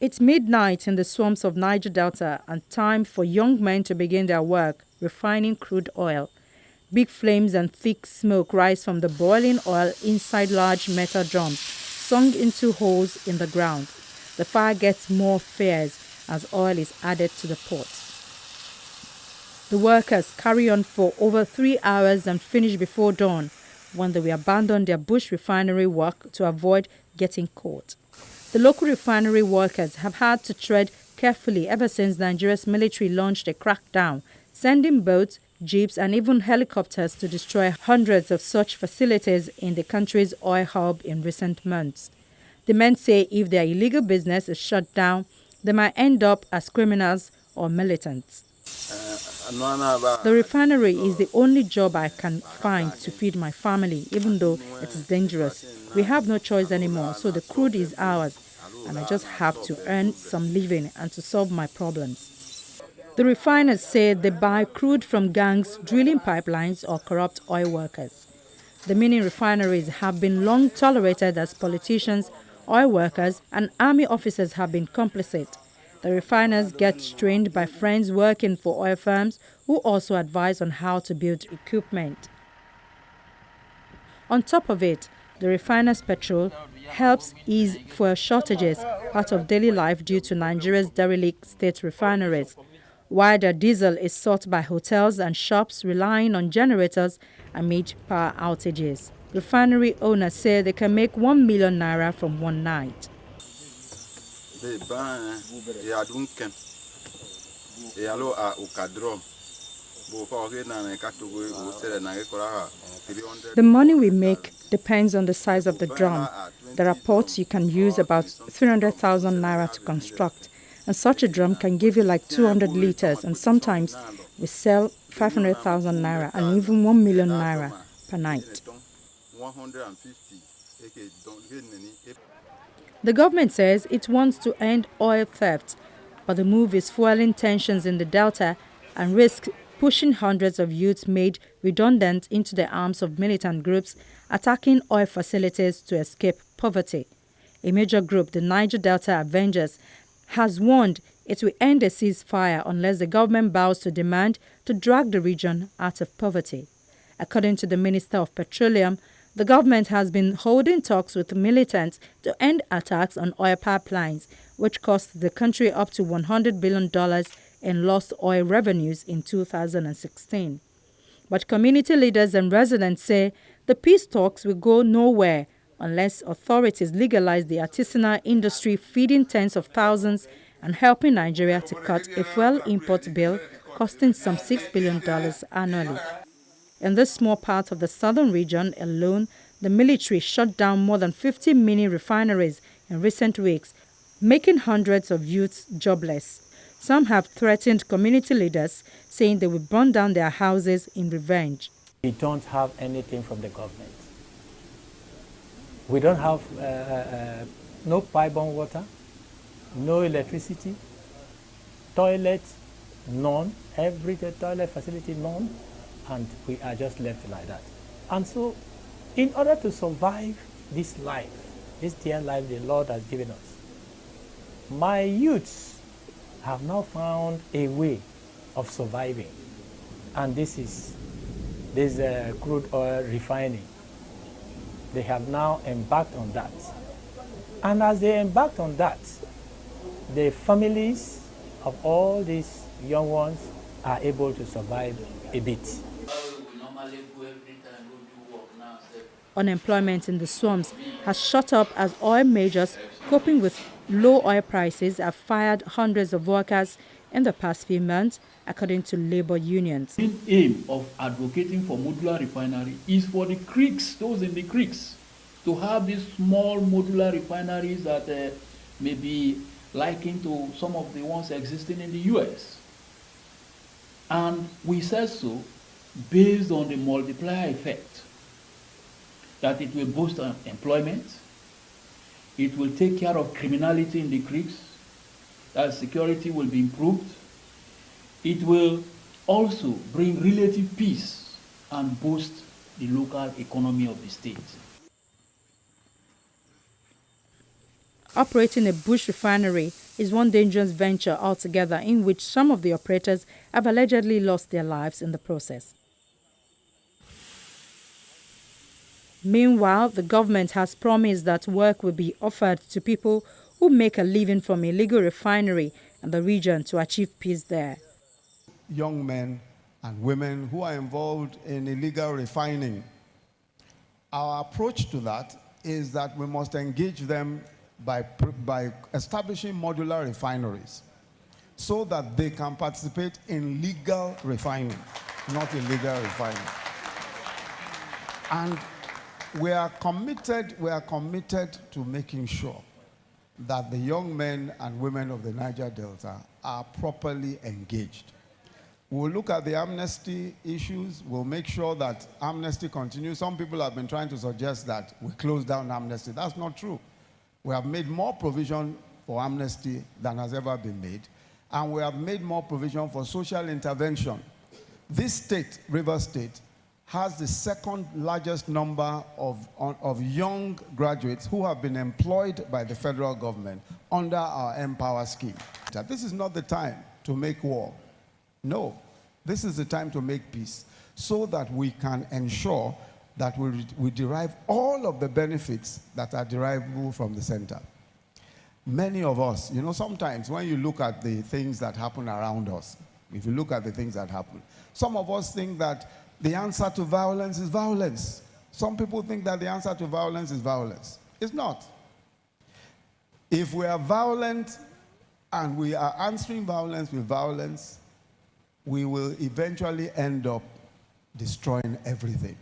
It's midnight in the swamps of Niger Delta and time for young men to begin their work refining crude oil. Big flames and thick smoke rise from the boiling oil inside large metal drums sunk into holes in the ground. The fire gets more fierce as oil is added to the pot. The workers carry on for over 3 hours and finish before dawn, when they will abandon their bush refinery work to avoid getting caught. The local refinery workers have had to tread carefully ever since Nigeria's military launched a crackdown, sending boats, jeeps and even helicopters to destroy hundreds of such facilities in the country's oil hub in recent months. The men say if their illegal business is shut down, they might end up as criminals or militants. The refinery is the only job I can find to feed my family, even though it is dangerous. We have no choice anymore, so the crude is ours, and I just have to earn some living and to solve my problems. The refiners say they buy crude from gangs, drilling pipelines or corrupt oil workers. The mini refineries have been long tolerated as politicians, oil workers and army officers have been complicit. The refiners get trained by friends working for oil firms who also advise on how to build equipment. On top of it, the refiners' petrol helps ease fuel shortages, part of daily life due to Nigeria's derelict state refineries, while their diesel is sought by hotels and shops relying on generators amid power outages. Refinery owners say they can make 1 million naira from one night. The money we make depends on the size of the drum. There are pots you can use about 300,000 naira to construct, and such a drum can give you like 200 liters, and sometimes we sell 500,000 naira and even 1 million naira per night. The government says it wants to end oil theft, but the move is fueling tensions in the Delta and risks pushing hundreds of youths made redundant into the arms of militant groups attacking oil facilities to escape poverty. A major group, the Niger Delta Avengers, has warned it will end a ceasefire unless the government bows to demand to drag the region out of poverty. According to the Minister of Petroleum, the government has been holding talks with militants to end attacks on oil pipelines, which cost the country up to $100 billion in lost oil revenues in 2016. But community leaders and residents say the peace talks will go nowhere unless authorities legalize the artisanal industry feeding tens of thousands and helping Nigeria to cut a fuel import bill costing some $6 billion annually. In this small part of the southern region alone, the military shut down more than 50 mini refineries in recent weeks, making hundreds of youths jobless. Some have threatened community leaders, saying they will burn down their houses in revenge. We don't have anything from the government. We don't have no pipe-borne water, no electricity, toilets, none, every toilet facility, none, and we are just left like that. And so, in order to survive this life, this dear life the Lord has given us, my youths have now found a way of surviving, and this is crude oil refining. They have now embarked on that, and as they embarked on that, the families of all these young ones are able to survive a bit. Unemployment in the swamps has shot up as oil majors, coping with low oil prices, have fired hundreds of workers in the past few months, according to labor unions. The aim of advocating for modular refinery is for the creeks, those in the creeks, to have these small modular refineries that may be likened to some of the ones existing in the US. And we said so based on the multiplier effect, that it will boost employment, it will take care of criminality in the creeks, that security will be improved, it will also bring relative peace and boost the local economy of the state. Operating a bush refinery is one dangerous venture altogether in which some of the operators have allegedly lost their lives in the process. Meanwhile, the government has promised that work will be offered to people who make a living from illegal refinery in the region to achieve peace there. Young men and women who are involved in illegal refining. Our approach to that is that we must engage them by establishing modular refineries so that they can participate in legal refining, not illegal refining. And we are committed to making sure that the young men and women of the Niger Delta are properly engaged. We'll look at the amnesty issues. We'll make sure that amnesty continues. Some people have been trying to suggest that we close down amnesty. That's not true. We have made more provision for amnesty than has ever been made, and we have made more provision for social intervention. This state, Rivers State, has the second largest number of young graduates who have been employed by the federal government under our Empower scheme. This is not the time to make war. No, this is the time to make peace so that we can ensure that we derive all of the benefits that are derivable from the center. Many of us, you know, sometimes when you look at the things that happen around us, if you look at the things that happen, some of us think that the answer to violence is violence. Some people think that the answer to violence is violence. It's not. If we are violent and we are answering violence with violence, we will eventually end up destroying everything.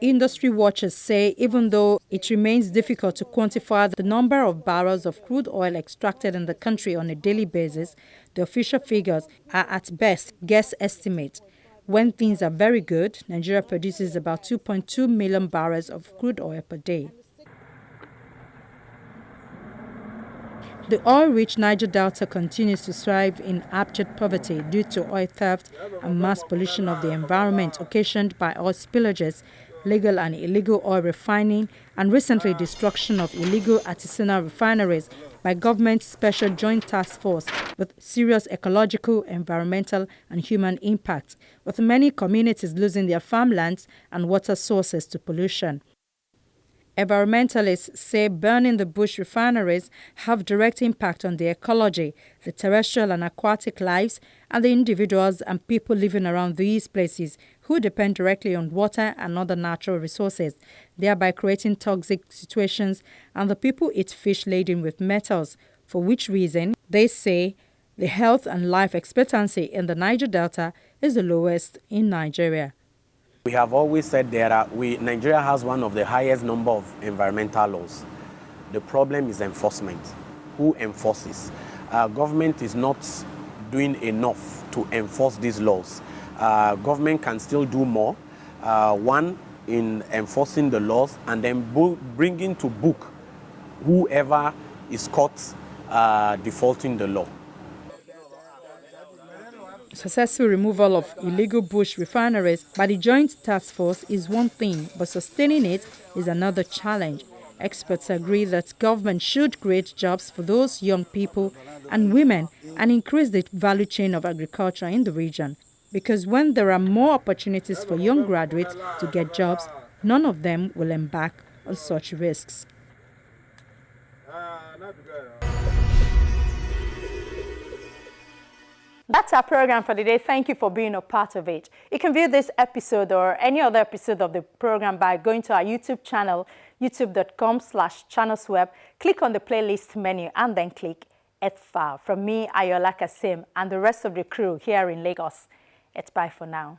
Industry watchers say even though it remains difficult to quantify the number of barrels of crude oil extracted in the country on a daily basis, the official figures are at best guess estimate. When things are very good, Nigeria produces about 2.2 million barrels of crude oil per day. The oil-rich Niger Delta continues to strive in abject poverty due to oil theft and mass pollution of the environment occasioned by oil spillages, legal and illegal oil refining, and recently destruction of illegal artisanal refineries by government special joint task force with serious ecological, environmental, and human impact, with many communities losing their farmlands and water sources to pollution. Environmentalists say burning the bush refineries have direct impact on the ecology, the terrestrial and aquatic lives, and the individuals and people living around these places who depend directly on water and other natural resources, thereby creating toxic situations, and the people eat fish laden with metals, for which reason, they say, the health and life expectancy in the Niger Delta is the lowest in Nigeria. We have always said Nigeria has one of the highest number of environmental laws. The problem is enforcement. Who enforces? Government is not doing enough to enforce these laws. Government can still do more. One, in enforcing the laws, and then bringing to book whoever is caught defaulting the law. Successful removal of illegal bush refineries by the Joint Task Force is one thing, but sustaining it is another challenge. Experts agree that government should create jobs for those young people and women and increase the value chain of agriculture in the region. Because when there are more opportunities for young graduates to get jobs, none of them will embark on such risks. That's our program for today. Thank you for being a part of it. You can view this episode or any other episode of the program by going to our YouTube channel, youtube.com/channelsweb. Click on the playlist menu and then click Add File. From me, Ayola Kasim, and the rest of the crew here in Lagos, it's bye for now.